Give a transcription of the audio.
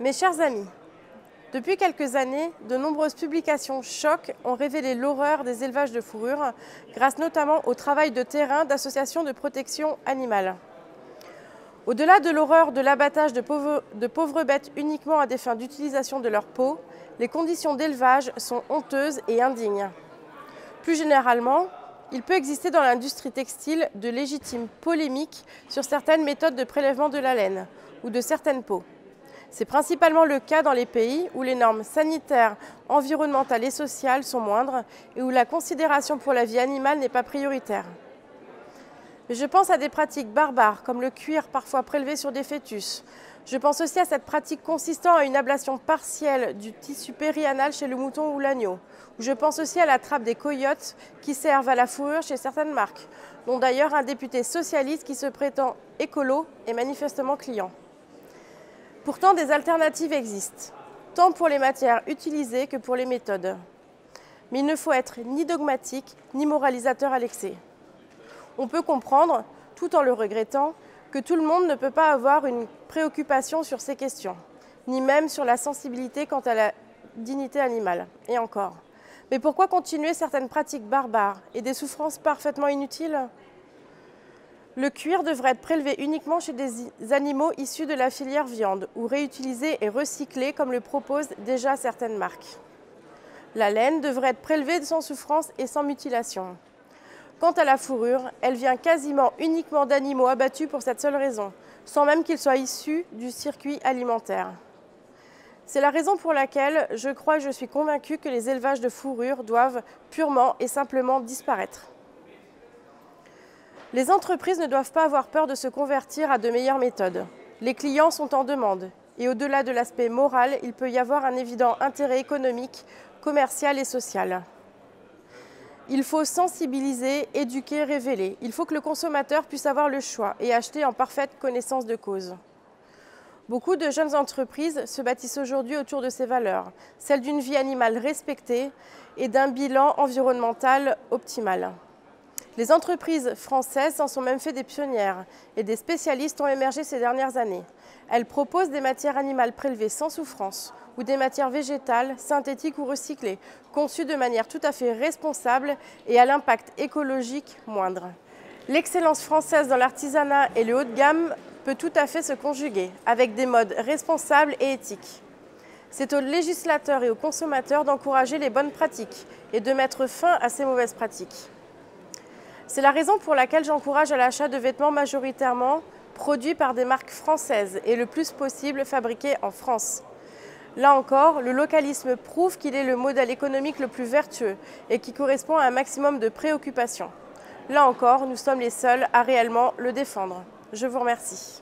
Mes chers amis, depuis quelques années, de nombreuses publications chocs ont révélé l'horreur des élevages de fourrure, grâce notamment au travail de terrain d'associations de protection animale. Au-delà de l'horreur de l'abattage de pauvres bêtes uniquement à des fins d'utilisation de leur peau, les conditions d'élevage sont honteuses et indignes. Plus généralement, il peut exister dans l'industrie textile de légitimes polémiques sur certaines méthodes de prélèvement de la laine ou de certaines peaux. C'est principalement le cas dans les pays où les normes sanitaires, environnementales et sociales sont moindres et où la considération pour la vie animale n'est pas prioritaire. Mais je pense à des pratiques barbares comme le cuir parfois prélevé sur des fœtus. Je pense aussi à cette pratique consistant à une ablation partielle du tissu périanal chez le mouton ou l'agneau. Je pense aussi à la trappe des coyotes qui servent à la fourrure chez certaines marques, dont d'ailleurs un député socialiste qui se prétend écolo est manifestement client. Pourtant, des alternatives existent, tant pour les matières utilisées que pour les méthodes. Mais il ne faut être ni dogmatique, ni moralisateur à l'excès. On peut comprendre, tout en le regrettant, que tout le monde ne peut pas avoir une préoccupation sur ces questions, ni même sur la sensibilité quant à la dignité animale, et encore. Mais pourquoi continuer certaines pratiques barbares et des souffrances parfaitement inutiles ? Le cuir devrait être prélevé uniquement chez des animaux issus de la filière viande ou réutilisé et recyclé comme le proposent déjà certaines marques. La laine devrait être prélevée sans souffrance et sans mutilation. Quant à la fourrure, elle vient quasiment uniquement d'animaux abattus pour cette seule raison, sans même qu'ils soient issus du circuit alimentaire. C'est la raison pour laquelle je suis convaincue que les élevages de fourrure doivent purement et simplement disparaître. Les entreprises ne doivent pas avoir peur de se convertir à de meilleures méthodes. Les clients sont en demande et au-delà de l'aspect moral, il peut y avoir un évident intérêt économique, commercial et social. Il faut sensibiliser, éduquer, révéler. Il faut que le consommateur puisse avoir le choix et acheter en parfaite connaissance de cause. Beaucoup de jeunes entreprises se bâtissent aujourd'hui autour de ces valeurs, celles d'une vie animale respectée et d'un bilan environnemental optimal. Les entreprises françaises s'en sont même fait des pionnières et des spécialistes ont émergé ces dernières années. Elles proposent des matières animales prélevées sans souffrance ou des matières végétales, synthétiques ou recyclées, conçues de manière tout à fait responsable et à l'impact écologique moindre. L'excellence française dans l'artisanat et le haut de gamme peut tout à fait se conjuguer avec des modes responsables et éthiques. C'est aux législateurs et aux consommateurs d'encourager les bonnes pratiques et de mettre fin à ces mauvaises pratiques. C'est la raison pour laquelle j'encourage à l'achat de vêtements majoritairement produits par des marques françaises et le plus possible fabriqués en France. Là encore, le localisme prouve qu'il est le modèle économique le plus vertueux et qui correspond à un maximum de préoccupations. Là encore, nous sommes les seuls à réellement le défendre. Je vous remercie.